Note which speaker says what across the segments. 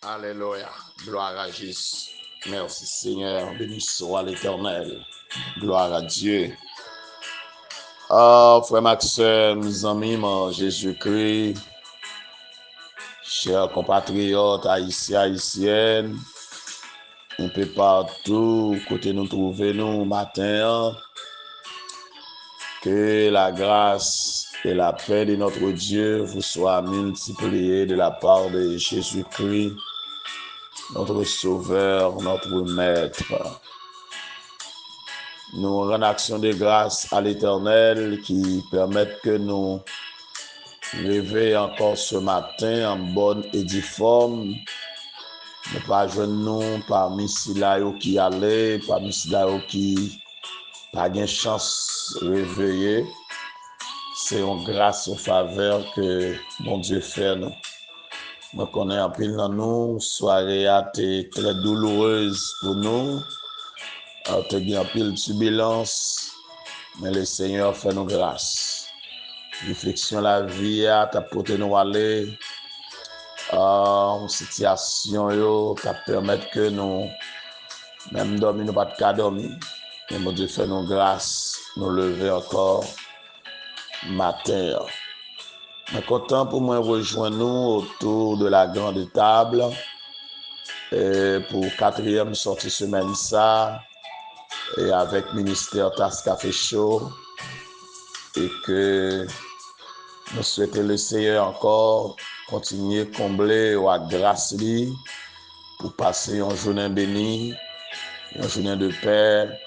Speaker 1: Alléluia. Gloire à Jésus. Merci Seigneur. Béni soit l'Éternel. Gloire à Dieu. Frère Maxime, mes amis, Jésus-Christ, chers compatriotes haïtiens, haïtiennes, un peu partout, côté nous trouvons matin, que la grâce et la paix de notre Dieu vous soient multipliées de la part de Jésus-Christ, notre Sauveur, notre Maître. Nous rendons action de grâce à l'Éternel qui permet que nous réveillons encore ce matin en bonne et due forme. Ne pas nous parmi ceux qui allaient, parmi ceux qui pas de chance de réveiller. C'est une grâce, une faveur que mon Dieu fait nous. Nous connaissons un peu dans nous, soirée a été très douloureuse pour nous. Tu as eu un peu de turbulence, mais le Seigneur fait nous grâce. Réflexion la vie, tu as porté nous aller en situation qui permet que nous, même dormir, nous pas de cas dormir. Mais mon Dieu fait nous grâce, nous lever encore matin. Je suis content pour moi rejoindre nous autour de la grande table pour 4e sortie semaine ça et avec ministère Tasse Café Show et que nous souhaitons le Seigneur encore continuer à combler la grâce pour passer une journée bénie, une journée de paix,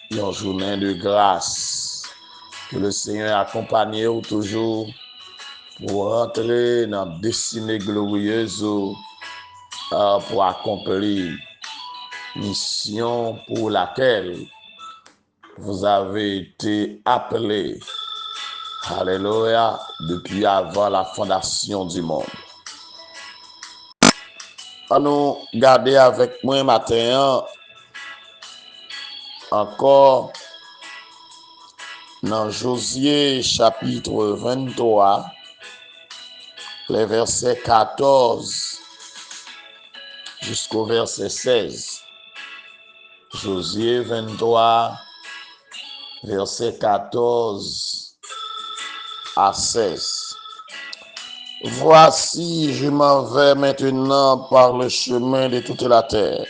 Speaker 1: une journée de grâce. Que le Seigneur accompagne ou toujours pour rentrer dans la destinée glorieuse pour accomplir mission pour laquelle vous avez été appelés. Alléluia, depuis avant la fondation du monde. Nous garder avec moi matin encore dans Josué chapitre 23, les versets 14 jusqu'au verset 16. Josué 23, verset 14 à 16. Voici, je m'en vais maintenant par le chemin de toute la terre.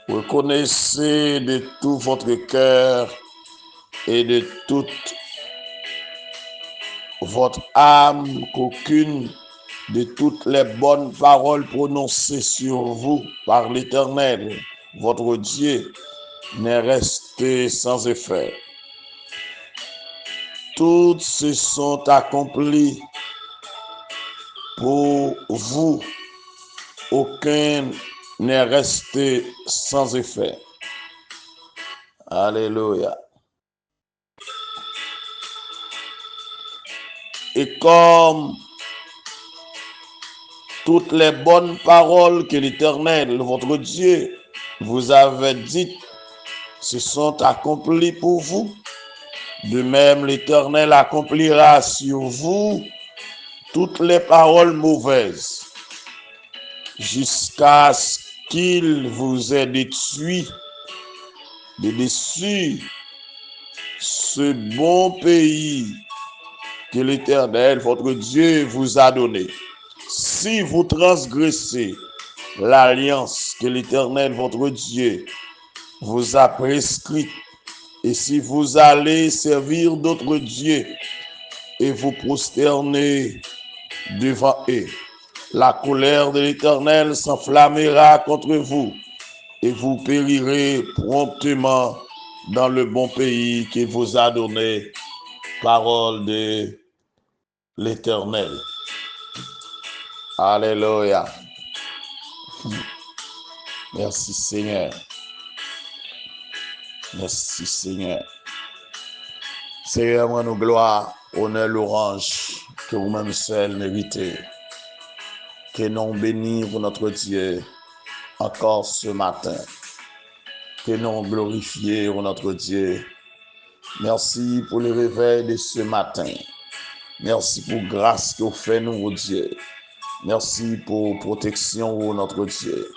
Speaker 1: Reconnaissez de tout votre cœur et de toute votre âme qu'aucune de toutes les bonnes paroles prononcées sur vous par l'Éternel, votre Dieu, n'est restée sans effet. Toutes se sont accomplies pour vous, aucun n'est resté sans effet. Alléluia. Et comme toutes les bonnes paroles que l'Éternel, votre Dieu, vous avait dites, se sont accomplies pour vous, de même l'Éternel accomplira sur vous toutes les paroles mauvaises, jusqu'à ce qu'il vous ait détruit de dessus ce bon pays que l'Éternel, votre Dieu, vous a donné. Si vous transgressez l'alliance que l'Éternel, votre Dieu, vous a prescrite, et si vous allez servir d'autres dieux et vous prosterner devant eux, la colère de l'Éternel s'enflammera contre vous et vous périrez promptement dans le bon pays qu'il vous a donné. Parole de l'Éternel. Alléluia. Merci Seigneur. Merci Seigneur. Seigneur, moi nous gloire, honneur, louange, que vous-même seul méritez. Que nous bénis pour notre Dieu encore ce matin. Que nous glorifions pour notre Dieu. Merci pour le réveil de ce matin. Merci pour grâce que vous faites nous, Dieu. Merci pour protection, oh notre Dieu.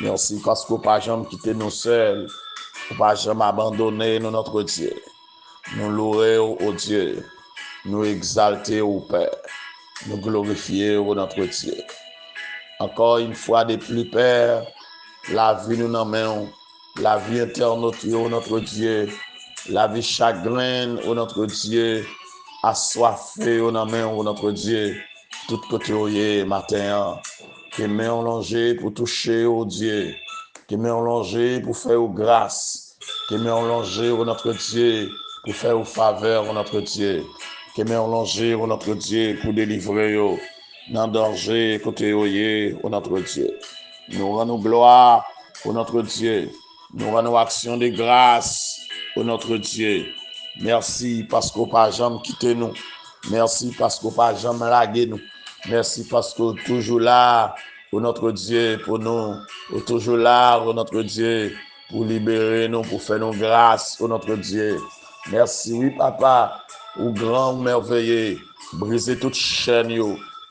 Speaker 1: Merci parce qu'on pas jamais quitté nous seuls. On pas jamais abandonné nous, notre Dieu. Nous louer, oh Dieu. Nous exalter, oh Père. Nous glorifier, oh notre Dieu. Encore une fois de plus, Père, la vie nous n'emmène, la vie interne, oh notre Dieu. La vie chagrine, oh notre Dieu. Assoiffé, oh notre Dieu. Tout côté, oh matin. Que main allongée pour toucher, oh Dieu. Que main allongée pour faire aux grâce. Que main allongée, oh notre Dieu, pour faire aux faveurs, oh notre Dieu. Que main allongée, oh notre Dieu, pour délivrer, oh, dans danger, côté, oh notre Dieu. Nous rendons gloire, oh notre Dieu. Nous rendons action de grâce, oh notre Dieu. Merci parce qu'on pas jamais quitté nous. Merci parce qu'on pas jamais lagué nous. Merci parce que toujours là, pour notre Dieu, pour nous, toujours là, pour notre Dieu, pour libérer nous, pour faire nos grâces, pour notre Dieu. Merci, oui, papa, au grand merveilleux, briser toute chaîne,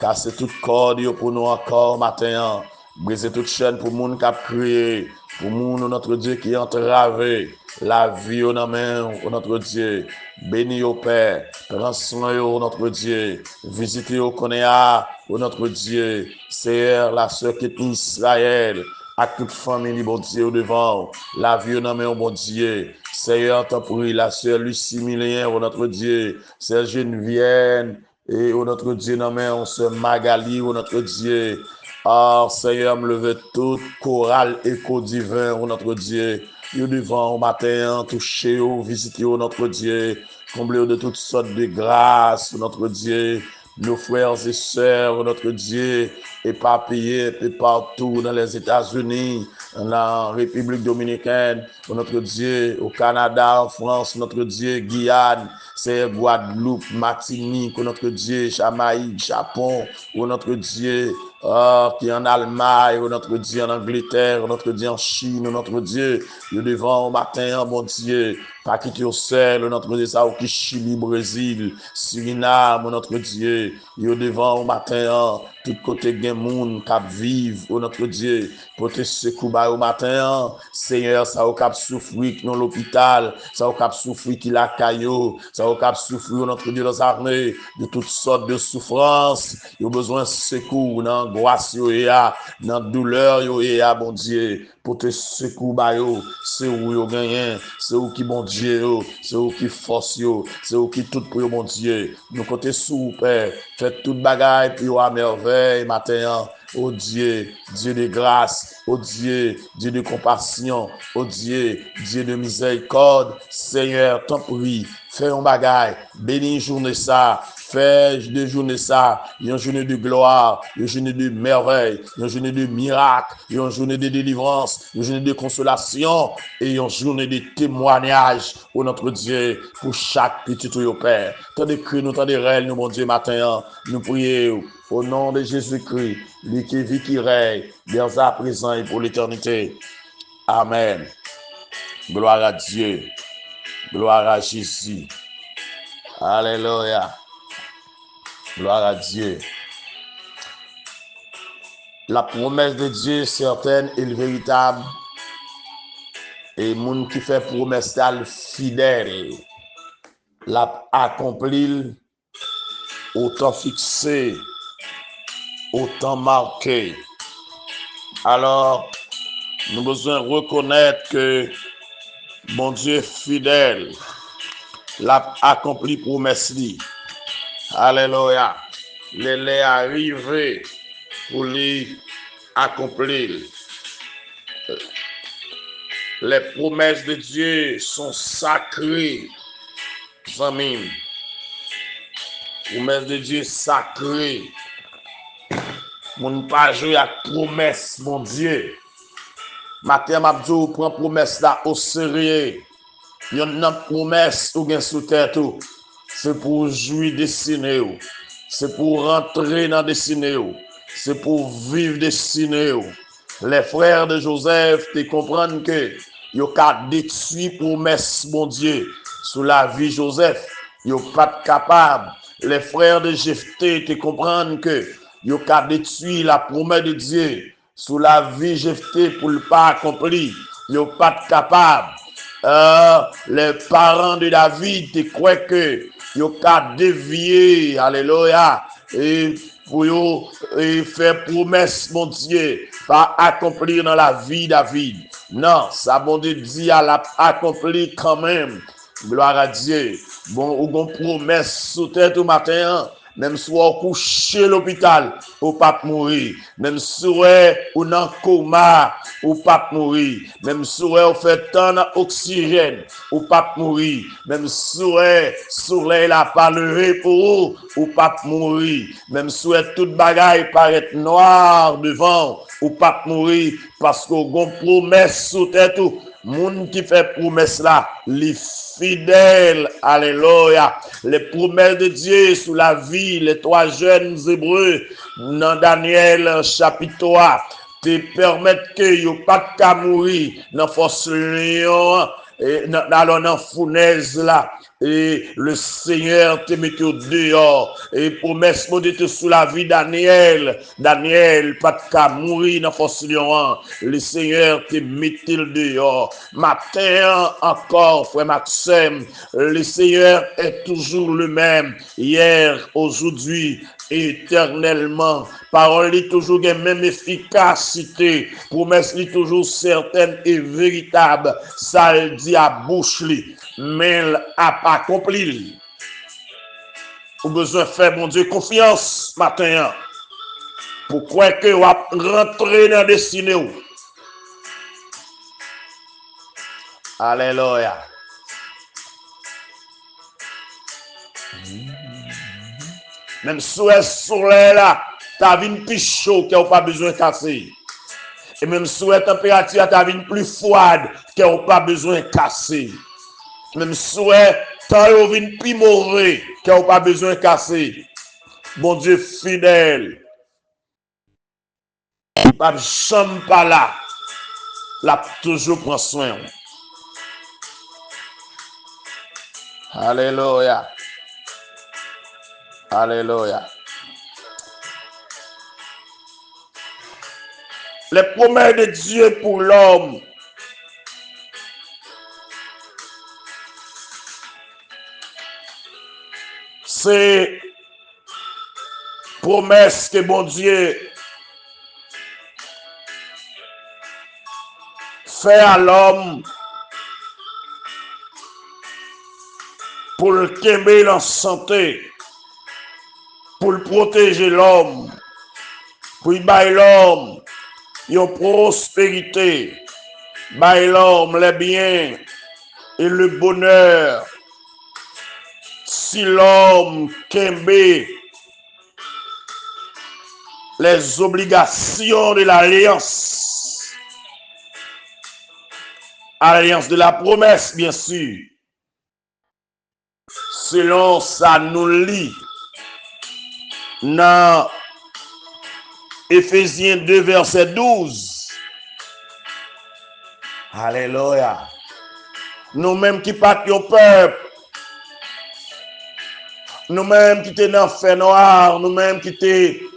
Speaker 1: casser toute corde pour nous encore matin, briser toute chaîne pour monde qui a crié, pour nous, notre Dieu qui est entravé, la vie au main, notre Dieu. Bénis au Père, prends soin au notre Dieu, visitez au Konéa, au notre Dieu, Seigneur, la sœur qui est Israël, à toute famille, bon Dieu, devant, la vie au main, bon Dieu, Seigneur, t'en prie, la sœur Lucie Millien, au notre Dieu, Sœur Geneviève, et au notre Dieu, non mais on se Magali, au notre Dieu. Ah, Seigneur, me levez toute chorale écho divin, au notre Dieu. Yo devant au matin, toucher, visiter, au notre Dieu. Combler de toutes sortes de grâces, au notre Dieu. Nos frères et sœurs, notre Dieu, éparpillés partout dans les États-Unis, dans la République dominicaine, notre Dieu, au Canada, en France, notre Dieu, Guyane, c'est Guadeloupe, Martinique, notre Dieu, Jamaïque, Japon, notre Dieu, qui est en Allemagne, notre Dieu, en Angleterre, notre Dieu, en Chine, notre Dieu, le devant au matin, mon Dieu, pas quitter au seul, notre Dieu, ça, au Chili, Brésil, Suriname, notre Dieu, yo devant au matin, tout côté gen moun k'ap vive, oh notre Dieu, pour te secouer au matin, Seigneur, ça au cap souffrir dans l'hôpital, ça au cap souffrir qui la caillou, ça au cap souffrir notre Dieu dans l'armée, de toutes sortes de souffrances, yo besoin de secours, dans angoisse yo ya, dans douleur yo ya, bon Dieu, pour te secouer yo, c'est où yo gagné, c'est où qui bon Dieu, c'est où qui force yo, c'est où qui tout pour yo, bon Dieu, nous côté sous Père, faites toute bagaille puis à merveille matin, oh Dieu, Dieu de grâce, oh Dieu, Dieu de compassion, oh Dieu, Dieu de miséricorde, Seigneur, t'en prie, fais un bagaille, bénis journée ça, fais de journée ça, une journée de gloire, une journée de merveille, une journée de miracle, une journée de délivrance, une journée de consolation et une journée de témoignage, oh notre Dieu, pour chaque petit au Père. Tant de cris, nous, tant de rêves, nous, mon Dieu, matin, nous prions au nom de Jésus-Christ, lui qui vit, qui règne, dès à présent et pour l'éternité. Amen. Gloire à Dieu. Gloire à Jésus. Alléluia. Gloire à Dieu. La promesse de Dieu est certaine et véritable. Et le monde qui fait promesse fidèle, l'a accompli au temps fixé, au temps marqué. Alors, nous devons besoin reconnaître que mon Dieu fidèle l'a accompli promesse. Alléluia. Il est arrivé pour lui accomplir. Les promesses de Dieu sont sacrées. Amis. Promesses de Dieu sacrées. Mon pas jouer à promesse, mon Dieu. Matin, Mabdou prend promesse là au sérieux. Il y a une promesse ou bien sous tête. C'est pour jouir destiné. C'est pour rentrer dans destiné. C'est pour vivre destiné. Les frères de Joseph te comprennent que yo ka détruit promesse mon Dieu sous la vie Joseph. Yo pas capable. Les frères de Jephthé te comprennent que yo ka détruit la promesse de Dieu sous la vie Jephthé pour le pas accompli. Yo pas capable. Les parents de David te croient que yo ka dévié, alléluia, et pour yo faire promesse, mon Dieu, pas accomplir dans la vie David. Non, ça bon Dieu dit à l'accomplir quand même. Gloire à Dieu. Bon, ou bon promesse sous tête au matin, même si on couché à l'hôpital, ou pas mourir. Même si on dans coma, ou pas mourir. Même si on fait tant d'oxygène, ou pas mourir. Même si soleil la parlerai pour ou pas mourir. Même si toute bagaille paraît noir devant, ou pas mourir. Parce qu'on a une promesse sous tête tout. Moun qui fait promesse là, les fidèles, alléluia, les promesses de Dieu sur la vie, les 3 jeunes hébreux, dans Daniel chapitre 3, te permettent que yo pas de mourir dans force lion, et dans fournaise là. Et le Seigneur te met au dehors. Et promesse de sous la vie Daniel. Daniel, pas de mourir dans force lion. Le Seigneur te met au dehors. Matin encore, frère Maxime, le Seigneur est toujours le même. Hier, aujourd'hui, éternellement. Parole est toujours la même efficacité. Promesse est toujours certaine et véritable. Ça le dit à bouche li, mais elle n'a pas accompli. Vous avez besoin de faire, mon Dieu, confiance matin. Pourquoi que vous rentrer dans la destinée? Alléluia. Même si le soleil là, ta vie plus chaud qui n'a pas besoin de casser. Et même si la température ta vie plus froide qui n'a pas besoin de casser. Même si ta vie plus mauvais qui n'a pas besoin de casser. Bon Dieu fidèle. Il ne pas jamais pas là. Là toujours prend soin. Alléluia. Alléluia. Les promesses de Dieu pour l'homme. C'est promesse que bon Dieu fait à l'homme pour le calmer en santé, pour le protéger l'homme, pour y bailler l'homme une prospérité, bailler l'homme les biens et le bonheur. Si l'homme calme les obligations de l'alliance, alliance de la promesse bien sûr, selon ça nous lit dans Éphésiens 2 verset 12. Alléluia. Nous-mêmes qui partions peuple, nous-mêmes qui étions dans l'enfer noir, nous-mêmes qui étions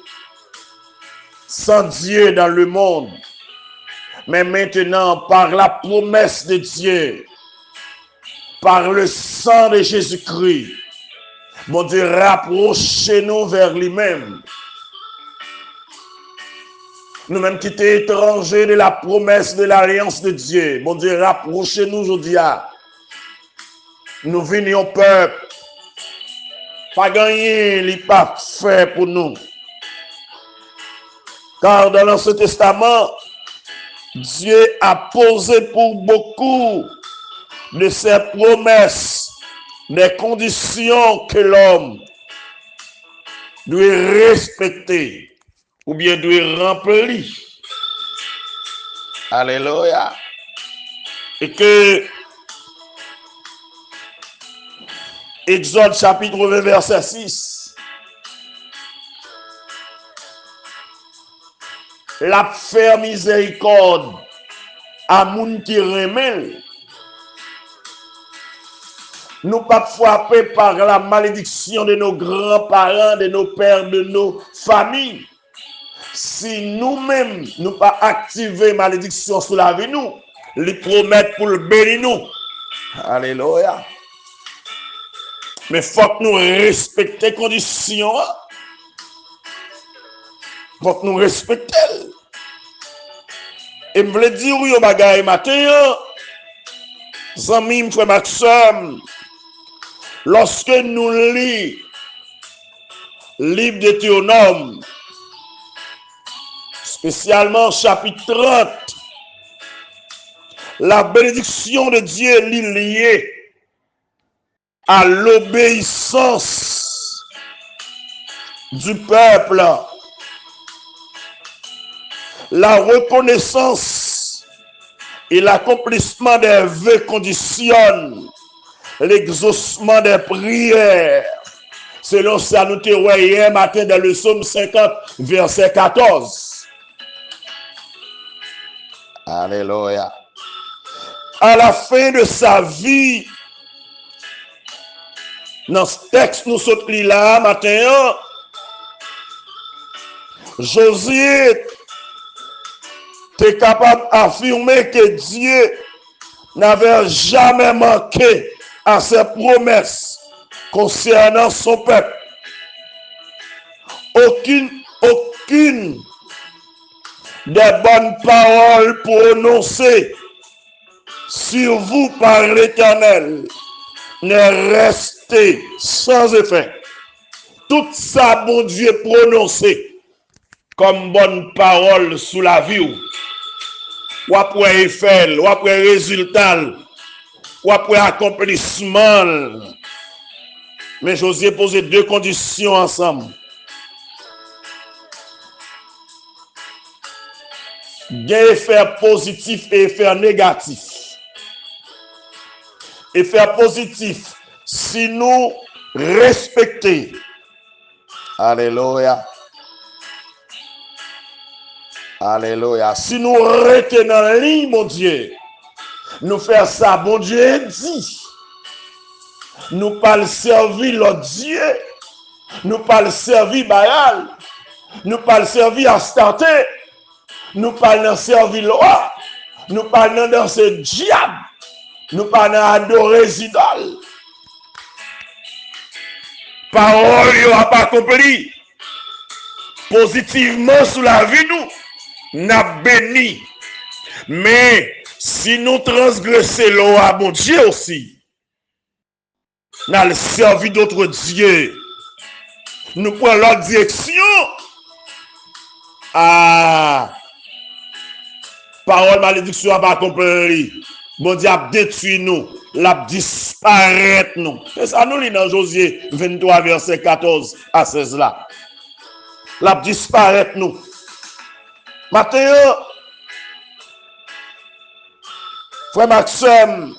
Speaker 1: sans Dieu dans le monde, mais maintenant par la promesse de Dieu, par le sang de Jésus-Christ, mon Dieu, rapprochez-nous vers lui-même. Nous-mêmes qui étions étrangers de la promesse de l'alliance de Dieu, mon Dieu, rapprochez-nous aujourd'hui. Nous venions peuple, pas gagner, il pas fait pour nous. Car dans l'Ancien Testament, Dieu a posé pour beaucoup de ses promesses des conditions que l'homme doit respecter ou bien doit remplir. Alléluia. Et que Exode chapitre 20 verset 6, la faire miséricorde à moun qui remet. Nous pas frappés par la malédiction de nos grands-parents, de nos pères, de nos familles. si nous-mêmes nous pas activer malédiction sur la vie nous, les promettre pour le bénir nous. Alléluia. Mais faut que nous respecter les conditions. Faut que nous respecter. Et je veux dire, oui, au bagaille matin, amis, frère Maxime, lorsque nous lisons livre de Théonome, spécialement chapitre 30, la bénédiction de Dieu est liée à l'obéissance du peuple, la reconnaissance et l'accomplissement des vœux conditionnent l'exaucement des prières. Selon ça, nous te voyons matin dans le psaume 50, verset 14. Alléluia. À la fin de sa vie, dans ce texte, nous sommes là matin, Josué était capable d'affirmer que Dieu n'avait jamais manqué à ses promesses concernant son peuple. Aucune des bonnes paroles prononcées sur vous par l'Éternel n'est restée sans effet. Tout ça, bon Dieu, prononcé comme bonne parole sous la vie. Ou après effet, ou après résultat, ou après accomplissement. Mais Josué posait deux conditions ensemble. Des effets positifs et effets négatifs. Effet positif, si nous respectons. Alléluia. Alléluia. Si nous retenons la ligne, mon Dieu, nous faisons ça, bon Dieu dit. Nous pas le servir l'autre Dieu. Nous pas le servir Baal. Nous pas le servir Astarte. Nous pas le servir l'Oa. Nous pas le dans ce diable. Nous pas adorer les idoles. Parole n'a pas accompli positivement sur la vie nous. N'a béni. Mais si nous transgressons l'Oa, bon Dieu aussi. Nous le servi d'autres dieux. Nous prenons leur direction. Ah, parole malédiction n'a pas accompli. Bon Dieu a détruit nous, l'a disparaître nous. C'est ça nous lit dans Josué 23, verset 14 à 16 là. L'a disparaître nous. Maintenant, frère Maxime,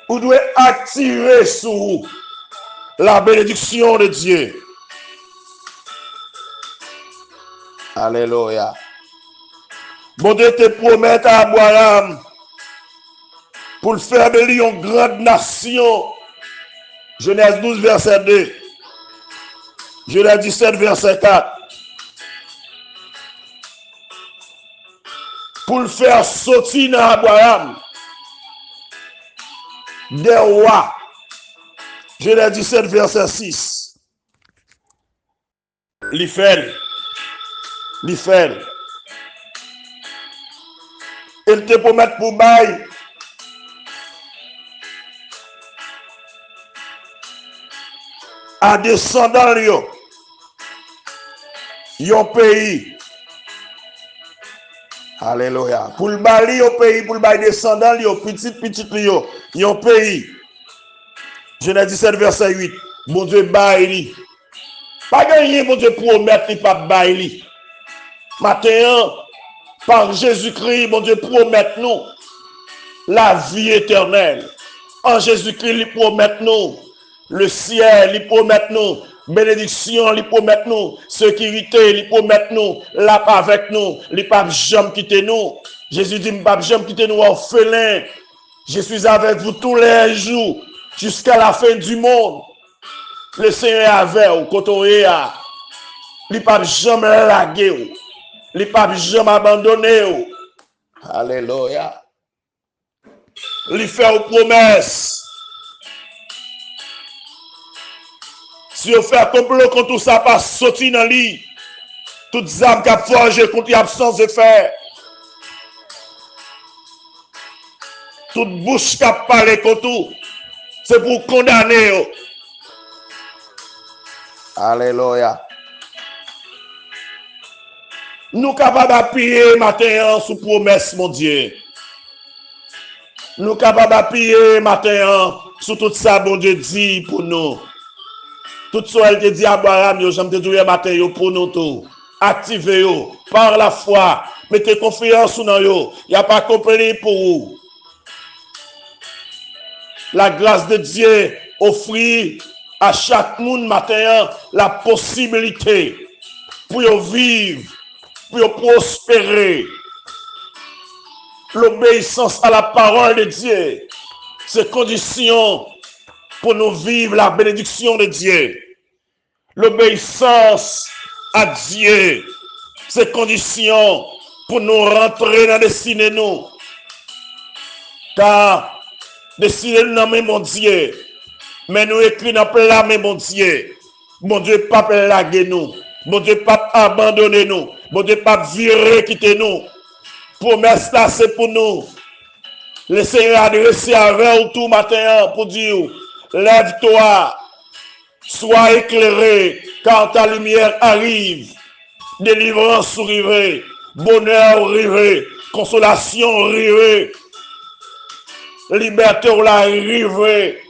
Speaker 1: vous devez attirer sur la bénédiction de Dieu. Alléluia. Bon Dieu te promet à Abraham pour le faire de lui une grande nation. Genèse 12, verset 2. Genèse 17, verset 4. Pour le faire sortir dans Abraham des rois. Genèse 17, verset 6. L'Ifel. Il te promet pour bail. À descendant yon pays. Alléluia. Pour le bail au pays, pour le bail descendant petit yon pays. Genèse 17 verset 8. Mon Dieu bail. Pas gagné mon Dieu promet li pas bail. Matin par Jésus-Christ, mon Dieu promet nous la vie éternelle. En Jésus-Christ, il promet nous le ciel, il promet nous bénédiction, il promet nous sécurité, il promet nous la paix avec nous, il pas jamais quitter nous. Jésus dit, pas jamais quitter nous orphelins. Je suis avec vous tous les jours jusqu'à la fin du monde. Le Seigneur avec ou côté a. Il pas jamais lagué ou. Il pas jamais abandonné ou. Alléluia. Il fait une promesse. Si vous faites un complot contre tout ça, pas sortir dans lui. Toutes âmes qui ont forgé contre l'absence de faire. Toute bouche qui a parlé contre tout. C'est pour condamner. Alléluia. Nous sommes capables d'appuyer matin sous promesse, mon Dieu. Nous sommes capables d'appuyer matin sur tout ça, bon Dieu dit pour nous. Tout ça, elle te dit à Abraham, j'aime te dire matin pour nous tout. Activez-vous par la foi. Mettez confiance dans vous. Il n'y a pas compris pour vous. La grâce de Dieu offre à chaque monde matin la possibilité pour vivre, pour prospérer. L'obéissance à la parole de Dieu, c'est condition pour nous vivre la bénédiction de Dieu. L'obéissance à Dieu, c'est condition pour nous rentrer dans la destinée nous. Car destinée nous dans mon Dieu, mais nous écrit dans plein mais mon Dieu. Mon Dieu pas laguer nous. Mon Dieu pas abandonner nous. Mon Dieu pas virer quitter nous. Promesse là c'est pour nous. Le Seigneur a adressé avec tout matin pour dire lève-toi, sois éclairé quand ta lumière arrive. Délivrance arrivée, bonheur arrivé, consolation arrivée, liberté arrivée.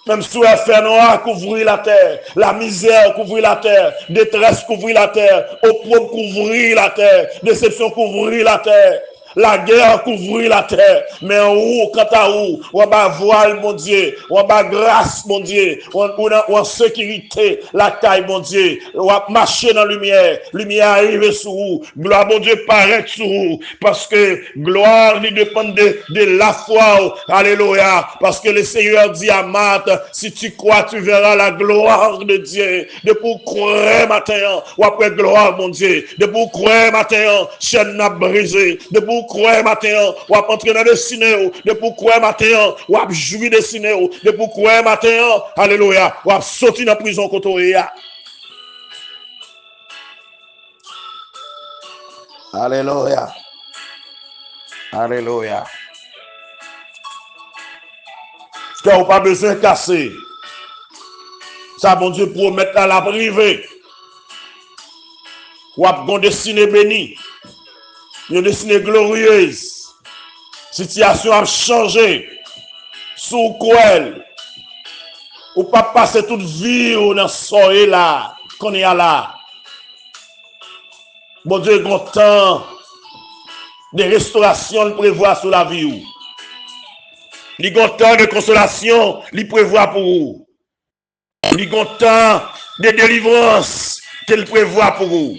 Speaker 1: Même si le fer noir couvrit la terre, la misère couvrit la terre, détresse couvrit la terre, opprobre couvrit la terre, déception couvrit la terre. La guerre couvrit la terre, mais en haut, quant à où, on va voile, mon Dieu, on va grâce, mon Dieu, on en sécurité, la taille, mon Dieu, on va marcher dans la lumière, lumière arrive sur vous, gloire, mon Dieu, paraît sur vous, parce que gloire, il dépend de la foi, alléluia, parce que le Seigneur dit à Marthe, si tu crois, tu verras la gloire de Dieu, de pour croire matin, ou après gloire, mon Dieu, de pour croire matin, chaîne n'a brisé, de pour croire matin, ou à entrer dans le ciné, de pour croire matin, ou à jouir de ciné, de pour croire matin, alléluia, ou à sortir dans la prison côté. Alléluia. Alléluia. Ce qu'on n'a pas besoin de casser. Ça, bon Dieu, pour mettre à la privée. Ou à bon destiné béni. Une destinée glorieuse. Situation a changé. Sous quoi? Ou pas passer toute vie dans ce soleil là. Qu'on est là. Bon Dieu, grand temps de restauration, il prévoit sur la vie. Il grand temps de consolation, il prévoit pour vous. Il grand temps de délivrance, qu'il prévoit pour vous.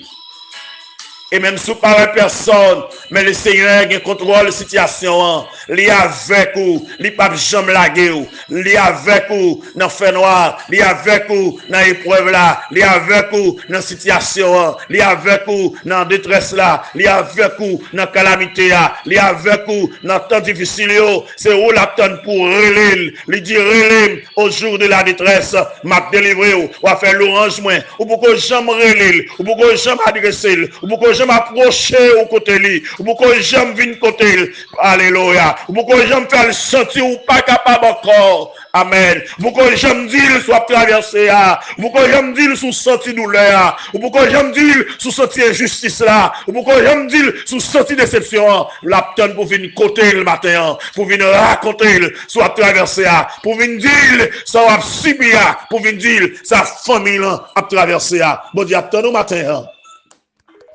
Speaker 1: Et même si pas une personne, mais le Seigneur a contrôle la situation. Il est avec vous, il n'est pas jamais lagué. Il est avec vous dans le feu noir, il est avec vous dans l'épreuve là, il est avec vous dans la situation, il est avec vous dans la détresse là, il est avec vous dans la calamité là, il est avec vous dans le temps difficile. C'est où l'attendre pour relire. Il dit relire au jour de la détresse, m'a délivré ou va faire l'orange moins, ou pourquoi jamais relire, ou pourquoi jamais adresser, ou pourquoi jamais approcher au côté lui, ou pourquoi jamais venir côté. Alléluia. Ou pourquoi jamais faire le sentir ou pas capable encore. Amen. Pourquoi j'aime dire soit traversé là, pourquoi j'aime dire sous senti douleur, ou pourquoi j'aime dire sous senti injustice là, ou pourquoi j'aime dire sous senti déception, l'aptonne pour venir côté le matin, pour venir raconter soit traversé là, pour venir dire ça va subir, pour venir dire sa famille a traversé là. Bon Dieu, attends au matin.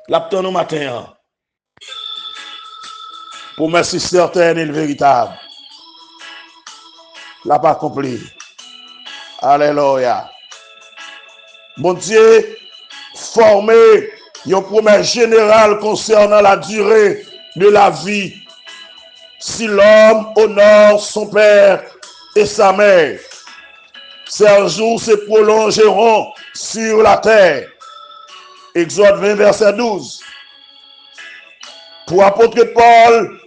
Speaker 1: L'aptonne au matin. Pour merci certaine et véritable. L'a pas accompli. Alléluia. Bon Dieu, formé une promesse générale concernant la durée de la vie. Si l'homme honore son père et sa mère, ces jours se prolongeront sur la terre. Exode 20, verset 12. Pour l'apôtre Paul,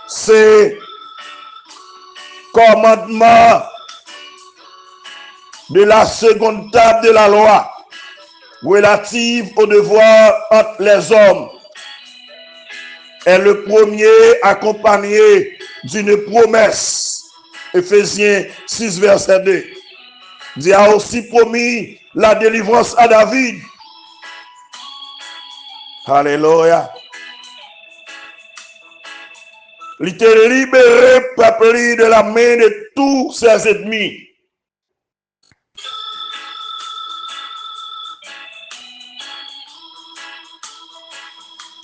Speaker 1: c'est commandement de la seconde table de la loi relative au devoir entre les hommes est le premier accompagné d'une promesse. Éphésiens 6, verset 2. Dieu a aussi promis la délivrance à David. Alléluia. Il était libéré, peuple, de la main de tous ses ennemis.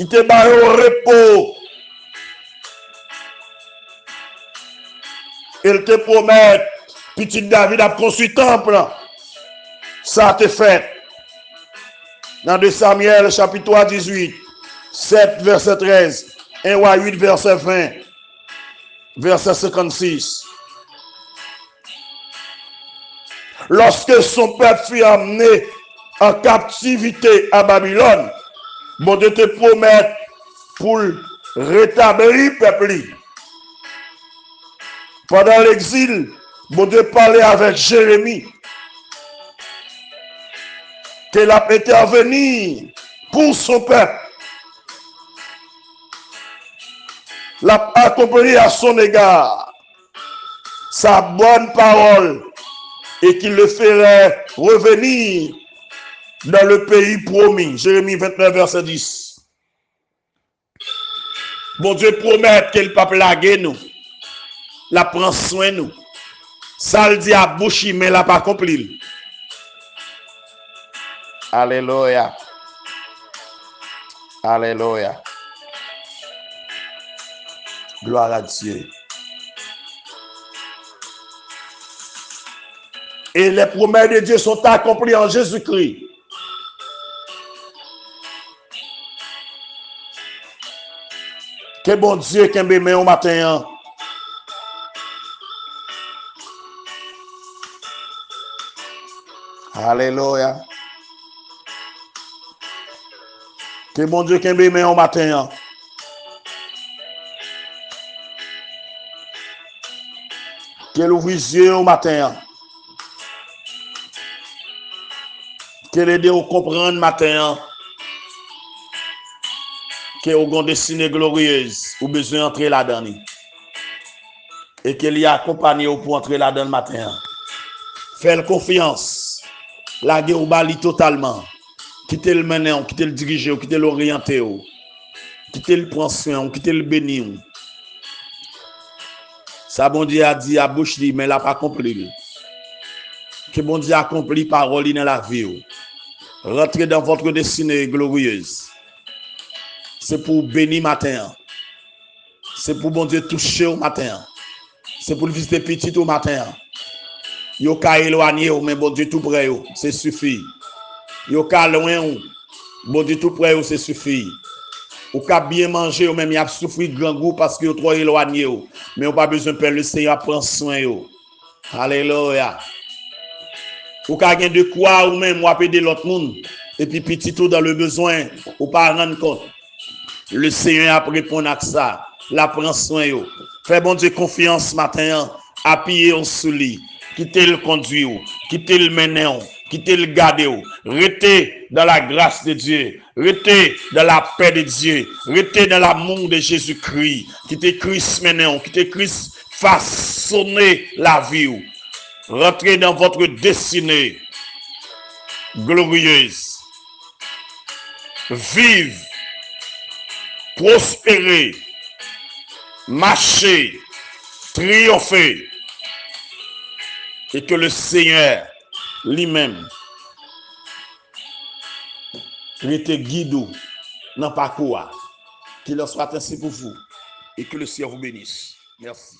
Speaker 1: Il te barré au repos. Il te promet, petit David a construit temple. Ça te fait. Dans 2 Samuel, chapitre 3, 18, 7, verset 13, 1 roi 8, verset 20, verset 56. Lorsque son peuple fut amené en captivité à Babylone, bon Dieu te promet pour rétablir le peuple. Pendant l'exil, bon Dieu parlait avec Jérémie qu'elle a intervenu pour son peuple. L'a accompagné à son égard sa bonne parole et qu'il le ferait revenir dans le pays promis. Jérémie 29, verset 10. Bon Dieu promet qu'il ne va pas plaguer nous. La prend soin nous. Ça le dit à bouche, mais la pas accompli. Alléluia. Alléluia. Gloire à Dieu. Et les promesses de Dieu sont accomplies en Jésus-Christ. Que bon Dieu qui m'aime au matin. Alléluia. Que bon Dieu qui m'aime au matin. Qu'elle ouvre les yeux au matin. Qu'elle aide à comprendre matin. Qu'elle a une destinée glorieuse. Ou besoin d'entrer là-dedans. Et qu'elle y accompagne pour entrer là-dedans le matin. Faites confiance. La guerre ou bali totalement. Quittez le mener, quittez le diriger, quittez l'orienter. Quittez le prendre soin, quittez le bénir. Ça, bon Dieu a dit à bouche, mais il n'a pas accompli. Que bon Dieu accompli parole dans la vie. Rentrez dans votre destinée glorieuse. C'est pour bénir matin. C'est pour bon Dieu toucher au matin. C'est pour visiter petit au matin. Yo ka éloigné, mais bon Dieu tout près, c'est suffit. Yo ka loin, bon Dieu tout près, c'est suffit. Ou ka bien manger, ou même y a souffrir grand goût parce que yo trop éloigné, mais on pas besoin de perdre le Seigneur prend soin yo. Alléluia. Ou ka gain de quoi ou même ou aider l'autre monde et puis petit tout dans le besoin ou pas rendre compte. Le Seigneur a répondu à ça. La prend soin yo. Fais bon Dieu confiance matin, appuyez on sous lui. Quittez le conduire, quittez le mener, quittez le garder, restez dans la grâce de Dieu, restez dans la paix de Dieu, restez dans l'amour de Jésus-Christ, quittez Christ mener, quittez Christ façonner la vie, rentrez dans votre destinée glorieuse, vive, prospérer, marcher, triompher. Et que le Seigneur lui-même te guide dans le parcours. Qu'il en soit ainsi pour vous. Et que le Seigneur vous bénisse. Merci.